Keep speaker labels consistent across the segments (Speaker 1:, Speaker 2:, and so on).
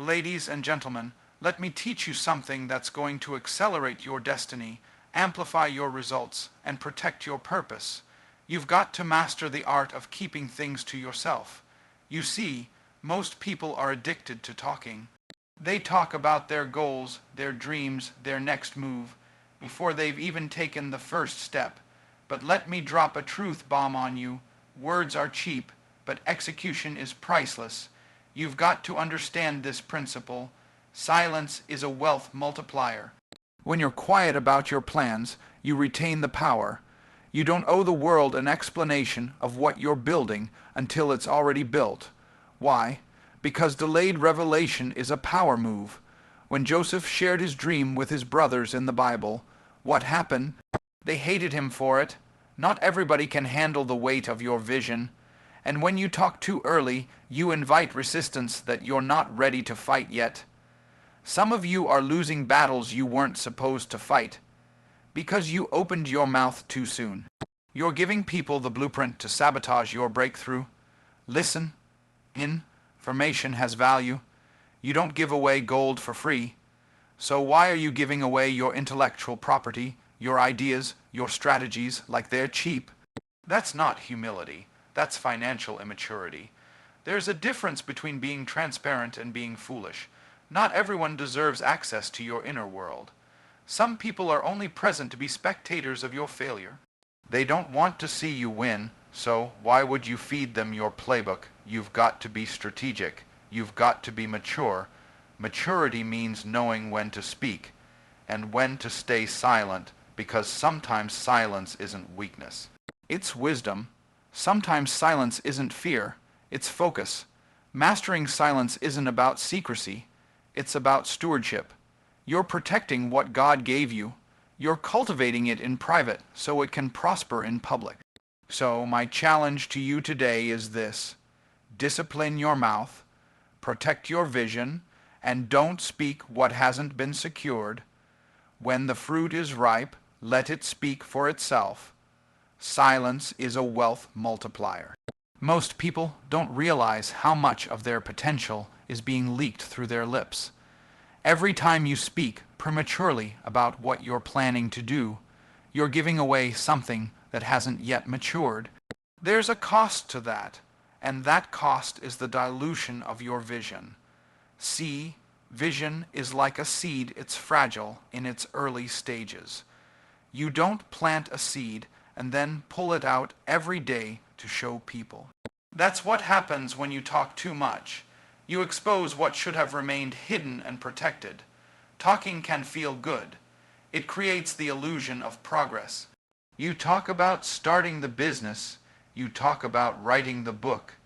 Speaker 1: Ladies and gentlemen, let me teach you something that's going to accelerate your destiny, amplify your results, and protect your purpose. You've got to master the art of keeping things to yourself. You see, most people are addicted to talking. They talk about their goals, their dreams, their next move, before they've even taken the first step. But let me drop a truth bomb on you. Words are cheap, but execution is priceless. You've got to understand this principle. Silence is a wealth multiplier. When you're quiet about your plans, you retain the power. You don't owe the world an explanation of what you're building until it's already built. Why? Because delayed revelation is a power move. When Joseph shared his dream with his brothers in the Bible, what happened? They hated him for it. Not everybody can handle the weight of your vision. And when you talk too early, you invite resistance that you're not ready to fight yet. Some of you are losing battles you weren't supposed to fight because you opened your mouth too soon. You're giving people the blueprint to sabotage your breakthrough. Listen. Information has value. You don't give away gold for free. So why are you giving away your intellectual property, your ideas, your strategies like they're cheap? That's not humility. That's financial immaturity. There's a difference between being transparent and being foolish. Not everyone deserves access to your inner world. Some people are only present to be spectators of your failure. They don't want to see you win, so why would you feed them your playbook? You've got to be strategic. You've got to be mature. Maturity means knowing when to speak and when to stay silent, because sometimes silence isn't weakness. It's wisdom. Sometimes silence isn't fear. It's focus. Mastering silence isn't about secrecy. It's about stewardship. You're protecting what God gave you. You're cultivating it in private so it can prosper in public. So my challenge to you today is this: discipline your mouth, protect your vision, and don't speak what hasn't been secured. When the fruit is ripe, let it speak for itself. Silence is a wealth multiplier. Most people don't realize how much of their potential is being leaked through their lips. Every time you speak prematurely about what you're planning to do, you're giving away something that hasn't yet matured. There's a cost to that, and that cost is the dilution of your vision. See, vision is like a seed. It's fragile in its early stages. You don't plant a seed and then pull it out every day to show people. That's what happens when you talk too much. You expose what should have remained hidden and protected. Talking can feel good. It creates the illusion of progress. You talk about starting the business. You talk about writing the book.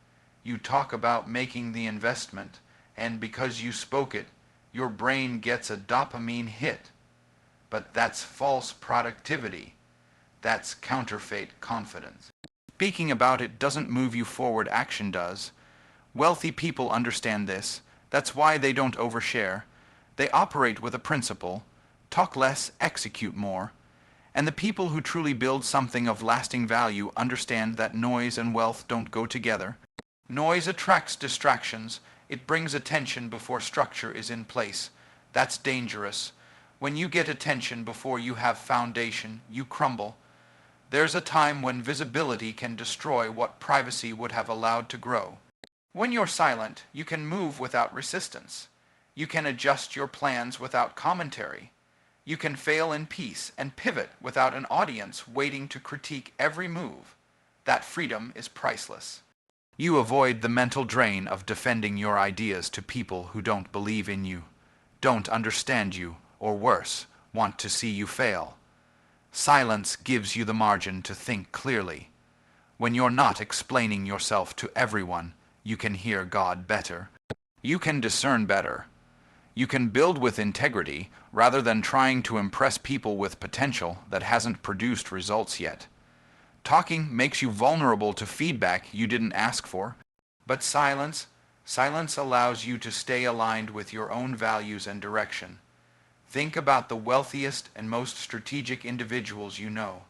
Speaker 1: You talk about making the investment. And because you spoke it, your brain gets a dopamine hit. But that's false productivity. That's counterfeit confidence. Speaking about it doesn't move you forward, action does. Wealthy people understand this. That's why they don't overshare. They operate with a principle: talk less, execute more. And the people who truly build something of lasting value understand that noise and wealth don't go together. Noise attracts distractions. It brings attention before structure is in place. That's dangerous. When you get attention before you have foundation, you crumble. There's a time when visibility can destroy what privacy would have allowed to grow. When you're silent, you can move without resistance. You can adjust your plans without commentary. You can fail in peace and pivot without an audience waiting to critique every move. That freedom is priceless. You avoid the mental drain of defending your ideas to people who don't believe in you, don't understand you, or worse, want to see you fail. Silence gives you the margin to think clearly. When you're not explaining yourself to everyone, you can hear God better. You can discern better. You can build with integrity rather than trying to impress people with potential that hasn't produced results yet. Talking makes you vulnerable to feedback you didn't ask for. But silence allows you to stay aligned with your own values and direction. Think about the wealthiest and most strategic individuals you know.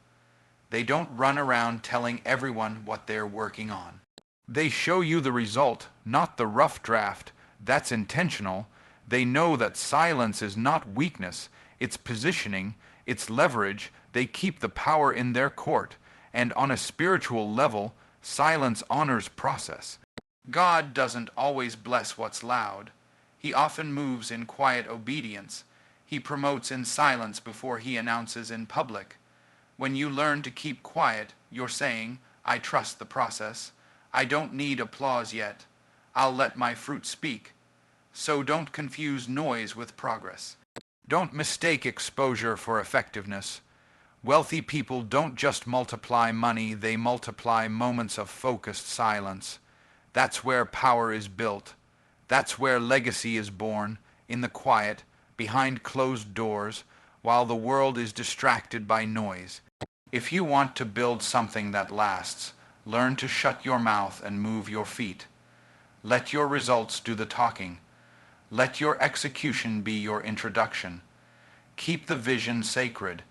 Speaker 1: They don't run around telling everyone what they're working on. They show you the result, not the rough draft. That's intentional. They know that silence is not weakness, it's positioning, it's leverage. They keep the power in their court, and on a spiritual level, silence honors process. God doesn't always bless what's loud. He often moves in quiet obedience. He promotes in silence before he announces in public. When you learn to keep quiet, you're saying, I trust the process. I don't need applause yet. I'll let my fruit speak. So don't confuse noise with progress. Don't mistake exposure for effectiveness. Wealthy people don't just multiply money, they multiply moments of focused silence. That's where power is built. That's where legacy is born, in the quiet, behind closed doors, while the world is distracted by noise. If you want to build something that lasts, learn to shut your mouth and move your feet. Let your results do the talking. Let your execution be your introduction. Keep the vision sacred,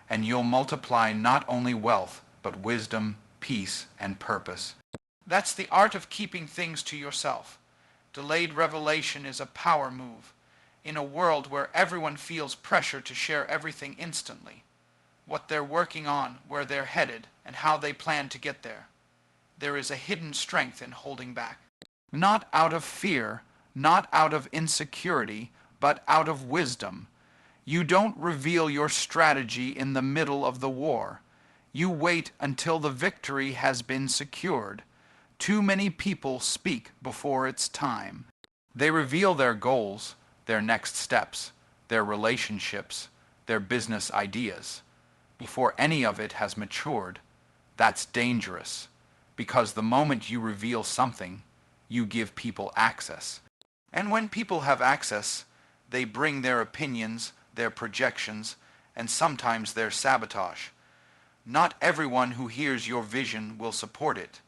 Speaker 1: and you'll multiply not only wealth, but wisdom, peace, and purpose. That's the art of keeping things to yourself. Delayed revelation is a power move. In a world where everyone feels pressure to share everything instantly, what they're working on, where they're headed, and how they plan to get there, there is a hidden strength in holding back. Not out of fear, not out of insecurity, but out of wisdom. You don't reveal your strategy in the middle of the war. You wait until the victory has been secured. Too many people speak before it's time. They reveal their goals, their next steps, their relationships, their business ideas, before any of it has matured. That's dangerous, because the moment you reveal something, you give people access. And when people have access, they bring their opinions, their projections, and sometimes their sabotage. Not everyone who hears your vision will support it.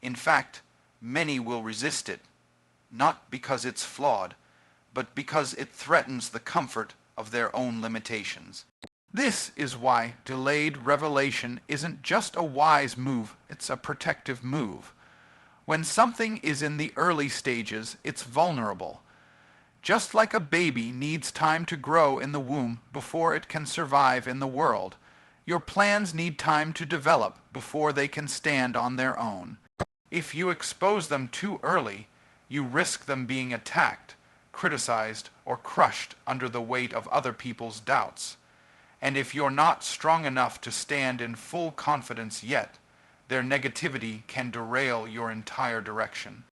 Speaker 1: In fact, many will resist it, not because it's flawed, but because it threatens the comfort of their own limitations. This is why delayed revelation isn't just a wise move, it's a protective move. When something is in the early stages, it's vulnerable. Just like a baby needs time to grow in the womb before it can survive in the world, your plans need time to develop before they can stand on their own. If you expose them too early, you risk them being attacked, criticized, or crushed under the weight of other people's doubts. And if you're not strong enough to stand in full confidence yet, their negativity can derail your entire direction.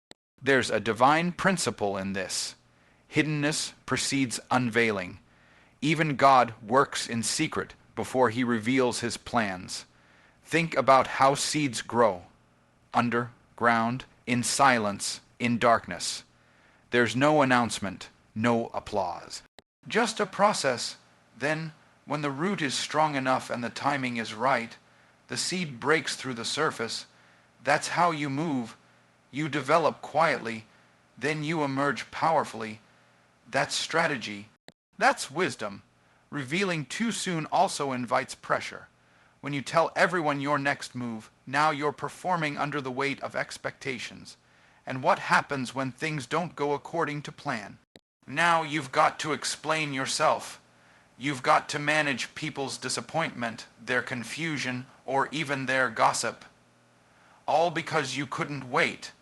Speaker 1: There's a divine principle in this. Hiddenness precedes unveiling. Even God works in secret before he reveals his plans. Think about how seeds grow. Underground, in silence, in darkness. There's no announcement, no applause. Just a process. Then, when the root is strong enough and the timing is right, the seed breaks through the surface. That's how you move. You develop quietly, then you emerge powerfully. That's strategy. That's wisdom. Revealing too soon also invites pressure. When you tell everyone your next move, now you're performing under the weight of expectations. And what happens when things don't go according to plan? Now you've got to explain yourself. You've got to manage people's disappointment, their confusion, or even their gossip. All because you couldn't wait.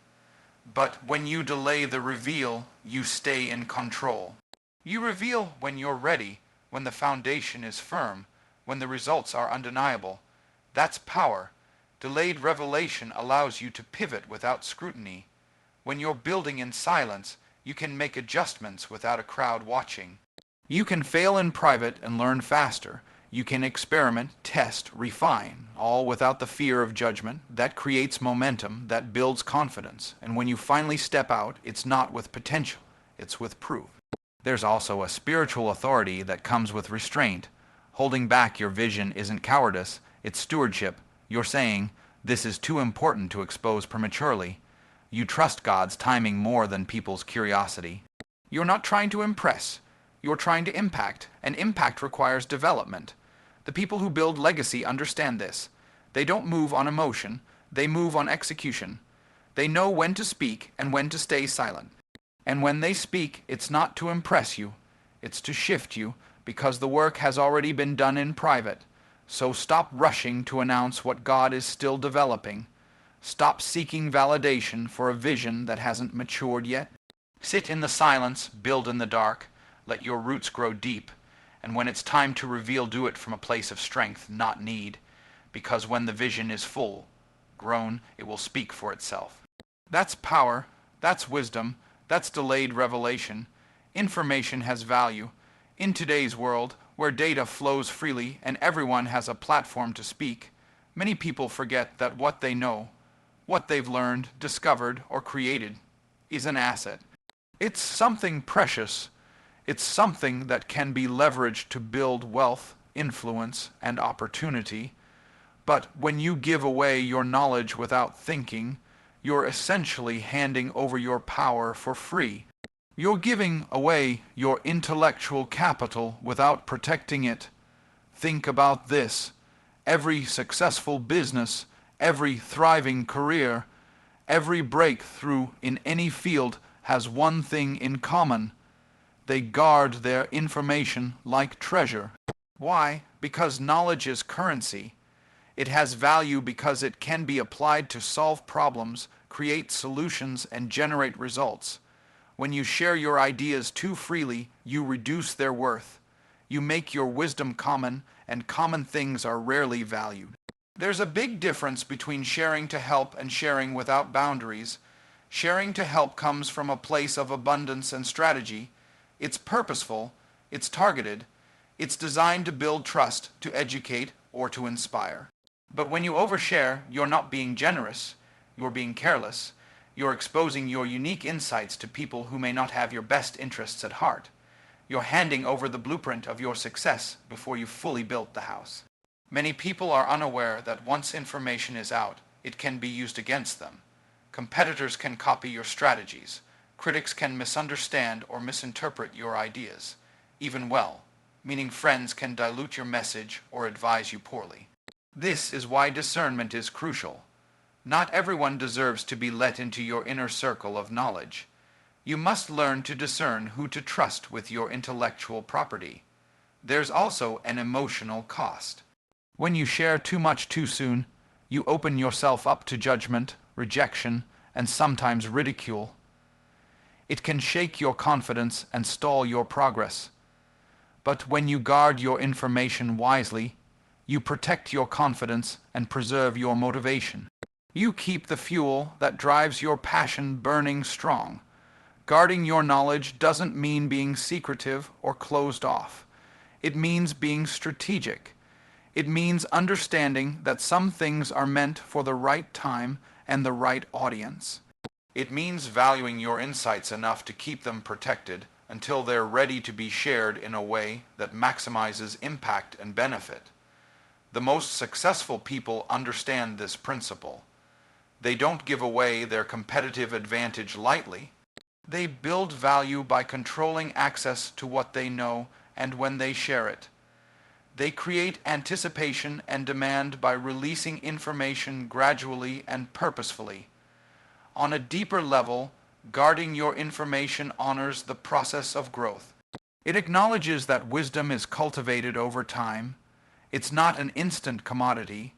Speaker 1: But when you delay the reveal, you stay in control. You reveal when you're ready, when the foundation is firm, when the results are undeniable. That's power. Delayed revelation allows you to pivot without scrutiny. When you're building in silence, you can make adjustments without a crowd watching. You can fail in private and learn faster. You can experiment, test, refine, all without the fear of judgment. That creates momentum, that builds confidence. And when you finally step out, it's not with potential, it's with proof. There's also a spiritual authority that comes with restraint. Holding back your vision isn't cowardice, it's stewardship. You're saying, this is too important to expose prematurely. You trust God's timing more than people's curiosity. You're not trying to impress. You're trying to impact, and impact requires development. The people who build legacy understand this. They don't move on emotion, they move on execution. They know when to speak and when to stay silent. And when they speak, it's not to impress you, it's to shift you, because the work has already been done in private. So stop rushing to announce what God is still developing. Stop seeking validation for a vision that hasn't matured yet. Sit in the silence, build in the dark, let your roots grow deep, and when it's time to reveal, do it from a place of strength, not need, because when the vision is full, grown, it will speak for itself. That's power, that's wisdom, that's delayed revelation. Information has value. In today's world, where data flows freely and everyone has a platform to speak, many people forget that what they know, what they've learned, discovered, or created, is an asset. It's something precious. It's something that can be leveraged to build wealth, influence, and opportunity. But when you give away your knowledge without thinking, you're essentially handing over your power for free. You're giving away your intellectual capital without protecting it. Think about this. Every successful business, every thriving career, every breakthrough in any field has one thing in common. They guard their information like treasure. Why? Because knowledge is currency. It has value because it can be applied to solve problems, create solutions, and generate results. When you share your ideas too freely, you reduce their worth. You make your wisdom common, and common things are rarely valued. There's a big difference between sharing to help and sharing without boundaries. Sharing to help comes from a place of abundance and strategy. It's purposeful, it's targeted, it's designed to build trust, to educate, or to inspire. But when you overshare, you're not being generous, you're being careless. You're exposing your unique insights to people who may not have your best interests at heart. You're handing over the blueprint of your success before you've fully built the house. Many people are unaware that once information is out, it can be used against them. Competitors can copy your strategies. Critics can misunderstand or misinterpret your ideas. Even well, meaning friends can dilute your message or advise you poorly. This is why discernment is crucial. Not everyone deserves to be let into your inner circle of knowledge. You must learn to discern who to trust with your intellectual property. There's also an emotional cost. When you share too much too soon, you open yourself up to judgment, rejection, and sometimes ridicule. It can shake your confidence and stall your progress. But when you guard your information wisely, you protect your confidence and preserve your motivation. You keep the fuel that drives your passion burning strong. Guarding your knowledge doesn't mean being secretive or closed off. It means being strategic. It means understanding that some things are meant for the right time and the right audience. It means valuing your insights enough to keep them protected until they're ready to be shared in a way that maximizes impact and benefit. The most successful people understand this principle. They don't give away their competitive advantage lightly. They build value by controlling access to what they know and when they share it. They create anticipation and demand by releasing information gradually and purposefully. On a deeper level, guarding your information honors the process of growth. It acknowledges that wisdom is cultivated over time. It's not an instant commodity.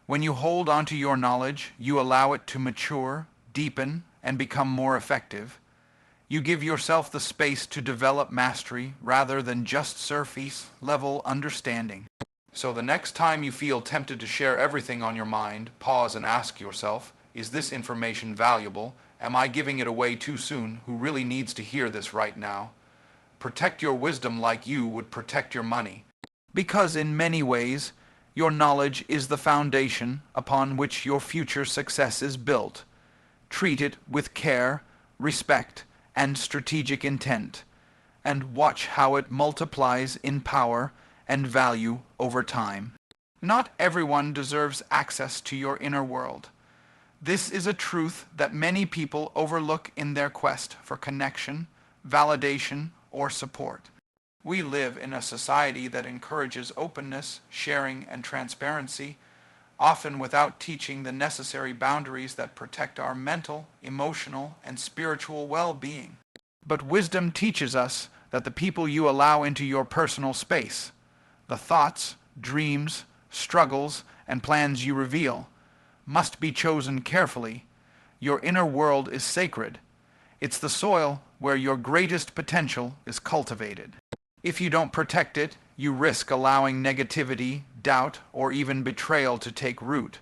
Speaker 1: When you hold onto your knowledge, you allow it to mature, deepen, and become more effective. You give yourself the space to develop mastery rather than just surface-level understanding. So the next time you feel tempted to share everything on your mind, pause and ask yourself, is this information valuable? Am I giving it away too soon? Who really needs to hear this right now? Protect your wisdom like you would protect your money. Because in many ways, your knowledge is the foundation upon which your future success is built. Treat it with care, respect, and strategic intent, and watch how it multiplies in power and value over time. Not everyone deserves access to your inner world. This is a truth that many people overlook in their quest for connection, validation, or support. We live in a society that encourages openness, sharing, and transparency, often without teaching the necessary boundaries that protect our mental, emotional, and spiritual well-being. But wisdom teaches us that the people you allow into your personal space, the thoughts, dreams, struggles, and plans you reveal, must be chosen carefully. Your inner world is sacred. It's the soil where your greatest potential is cultivated. If you don't protect it, you risk allowing negativity, doubt, or even betrayal to take root.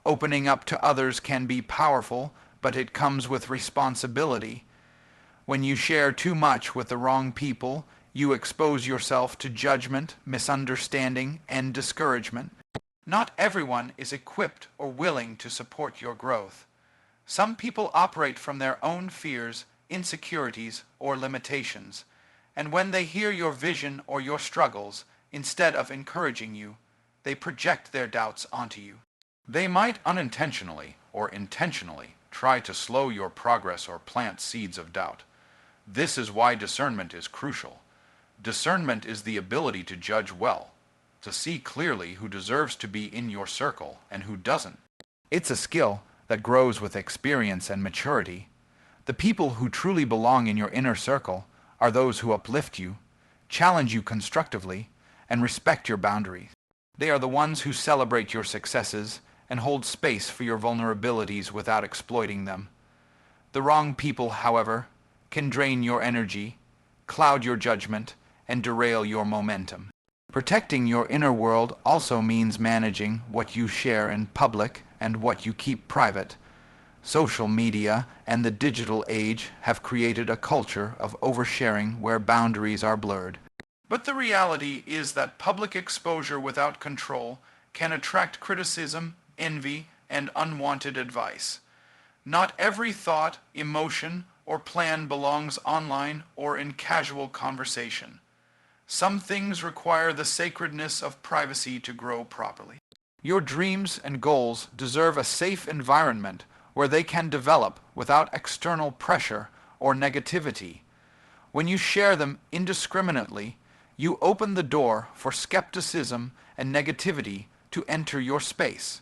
Speaker 1: Opening up to others can be powerful, but it comes with responsibility. When you share too much with the wrong people, you expose yourself to judgment, misunderstanding, and discouragement. Not everyone is equipped or willing to support your growth. Some people operate from their own fears, insecurities, or limitations, and when they hear your vision or your struggles, instead of encouraging you, they project their doubts onto you. They might unintentionally or intentionally try to slow your progress or plant seeds of doubt. This is why discernment is crucial. Discernment is the ability to judge well, to see clearly who deserves to be in your circle and who doesn't. It's a skill that grows with experience and maturity. The people who truly belong in your inner circle are those who uplift you, challenge you constructively, and respect your boundaries. They are the ones who celebrate your successes and hold space for your vulnerabilities without exploiting them. The wrong people, however, can drain your energy, cloud your judgment, and derail your momentum. Protecting your inner world also means managing what you share in public and what you keep private. Social media and the digital age have created a culture of oversharing where boundaries are blurred. But the reality is that public exposure without control can attract criticism, envy, and unwanted advice. Not every thought, emotion, or plan belongs online or in casual conversation. Some things require the sacredness of privacy to grow properly. Your dreams and goals deserve a safe environment where they can develop without external pressure or negativity. When you share them indiscriminately, you open the door for skepticism and negativity to enter your space.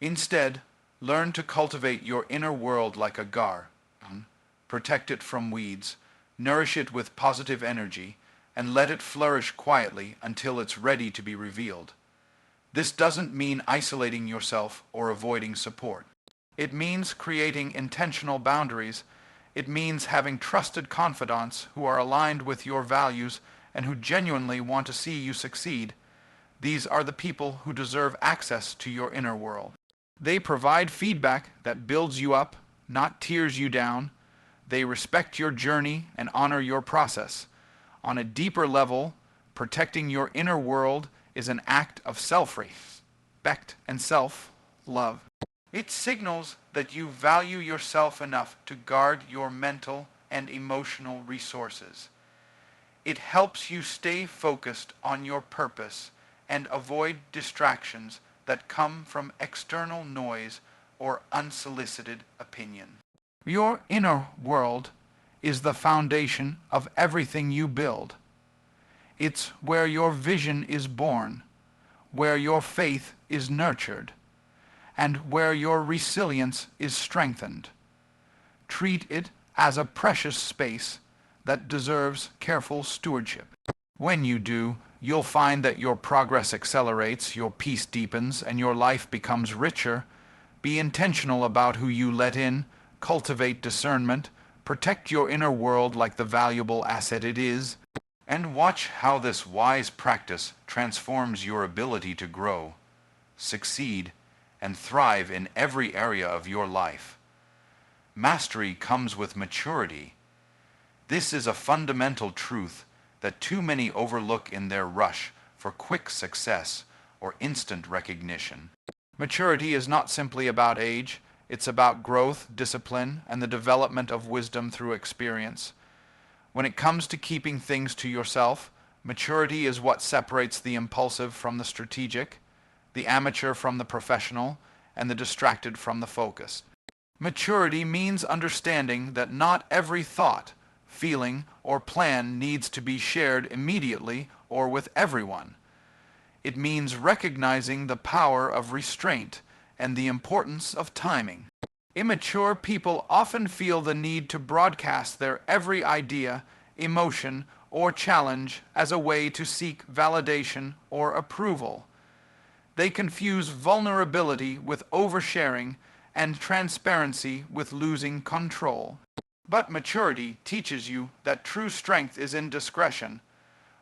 Speaker 1: Instead, learn to cultivate your inner world like a garden. Protect it from weeds, nourish it with positive energy, and let it flourish quietly until it's ready to be revealed. This doesn't mean isolating yourself or avoiding support. It means creating intentional boundaries. It means having trusted confidants who are aligned with your values and who genuinely want to see you succeed. These are the people who deserve access to your inner world. They provide feedback that builds you up, not tears you down. They respect your journey and honor your process. On a deeper level, protecting your inner world is an act of self-respect and self-love. It signals that you value yourself enough to guard your mental and emotional resources. It helps you stay focused on your purpose and avoid distractions that come from external noise or unsolicited opinion. Your inner world is the foundation of everything you build. It's where your vision is born, where your faith is nurtured, and where your resilience is strengthened. Treat it as a precious space that deserves careful stewardship. When you do, you'll find that your progress accelerates, your peace deepens, and your life becomes richer. Be intentional about who you let in, cultivate discernment, protect your inner world like the valuable asset it is, and watch how this wise practice transforms your ability to grow, succeed, and thrive in every area of your life. Mastery comes with maturity. This is a fundamental truth that too many overlook in their rush for quick success or instant recognition. Maturity is not simply about age. It's about growth, discipline, and the development of wisdom through experience. When it comes to keeping things to yourself, maturity is what separates the impulsive from the strategic, the amateur from the professional, and the distracted from the focused. Maturity means understanding that not every thought, feeling, or plan needs to be shared immediately or with everyone. It means recognizing the power of restraint and the importance of timing. Immature people often feel the need to broadcast their every idea, emotion, or challenge as a way to seek validation or approval. They confuse vulnerability with oversharing and transparency with losing control. But maturity teaches you that true strength is in discretion.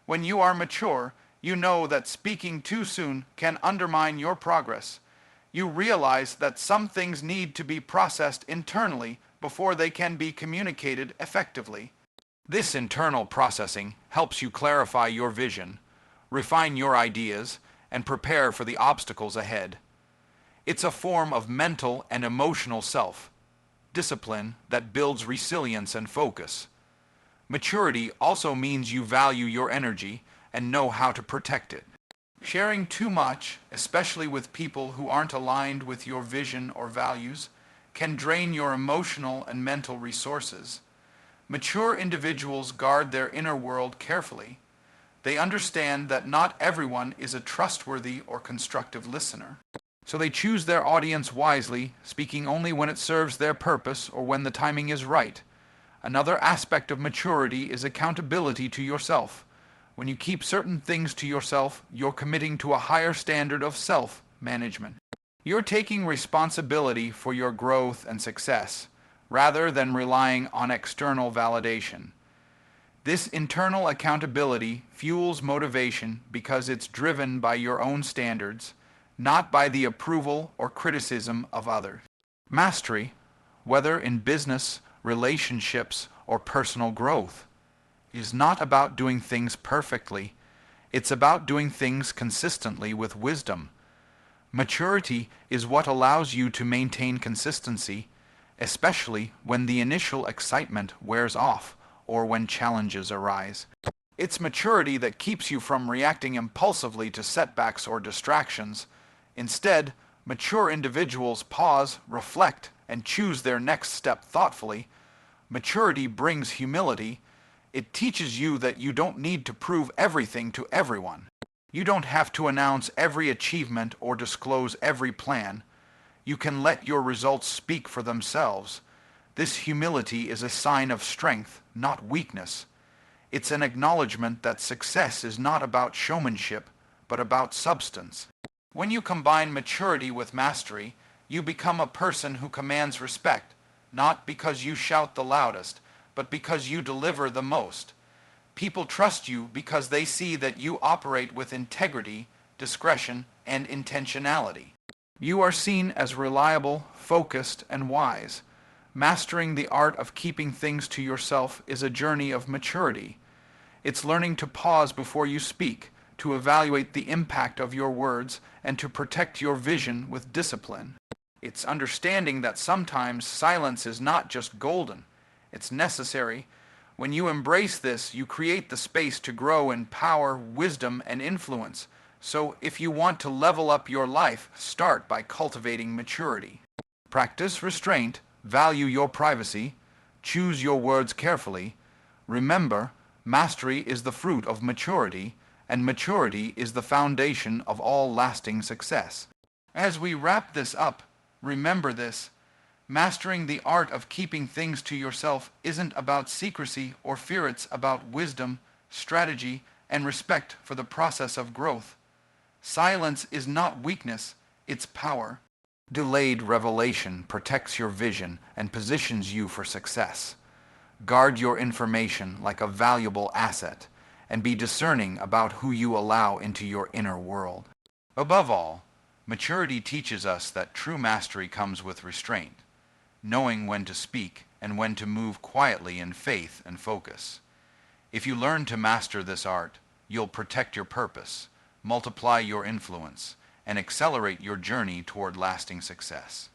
Speaker 1: When you are mature, you know that speaking too soon can undermine your progress. You realize that some things need to be processed internally before they can be communicated effectively. This internal processing helps you clarify your vision, refine your ideas, and prepare for the obstacles ahead. It's a form of mental and emotional self-discipline that builds resilience and focus. Maturity also means you value your energy and know how to protect it. Sharing too much, especially with people who aren't aligned with your vision or values, can drain your emotional and mental resources. Mature individuals guard their inner world carefully. They understand that not everyone is a trustworthy or constructive listener. So they choose their audience wisely, speaking only when it serves their purpose or when the timing is right. Another aspect of maturity is accountability to yourself. When you keep certain things to yourself, you're committing to a higher standard of self-management. You're taking responsibility for your growth and success, rather than relying on external validation. This internal accountability fuels motivation because it's driven by your own standards, not by the approval or criticism of others. Mastery, whether in business, relationships, or personal growth, is not about doing things perfectly. It's about doing things consistently with wisdom. Maturity is what allows you to maintain consistency, especially when the initial excitement wears off or when challenges arise. It's maturity that keeps you from reacting impulsively to setbacks or distractions. Instead, mature individuals pause, reflect, and choose their next step thoughtfully. Maturity brings humility. It teaches you that you don't need to prove everything to everyone. You don't have to announce every achievement or disclose every plan. You can let your results speak for themselves. This humility is a sign of strength, not weakness. It's an acknowledgement that success is not about showmanship, but about substance. When you combine maturity with mastery, you become a person who commands respect, not because you shout the loudest, but because you deliver the most. People trust you because they see that you operate with integrity, discretion, and intentionality. You are seen as reliable, focused, and wise. Mastering the art of keeping things to yourself is a journey of maturity. It's learning to pause before you speak, to evaluate the impact of your words, and to protect your vision with discipline. It's understanding that sometimes silence is not just golden. It's necessary. When you embrace this, you create the space to grow in power, wisdom, and influence. So if you want to level up your life, start by cultivating maturity. Practice restraint, value your privacy, choose your words carefully. Remember, mastery is the fruit of maturity, and maturity is the foundation of all lasting success. As we wrap this up, remember this. Mastering the art of keeping things to yourself isn't about secrecy or fear. It's about wisdom, strategy, and respect for the process of growth. Silence is not weakness, it's power. Delayed revelation protects your vision and positions you for success. Guard your information like a valuable asset, and be discerning about who you allow into your inner world. Above all, maturity teaches us that true mastery comes with restraint, knowing when to speak and when to move quietly in faith and focus. If you learn to master this art, you'll protect your purpose, multiply your influence, and accelerate your journey toward lasting success.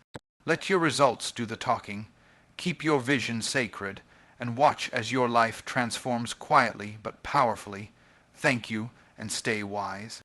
Speaker 1: Let your results do the talking, keep your vision sacred, and watch as your life transforms quietly but powerfully. Thank you, and stay wise.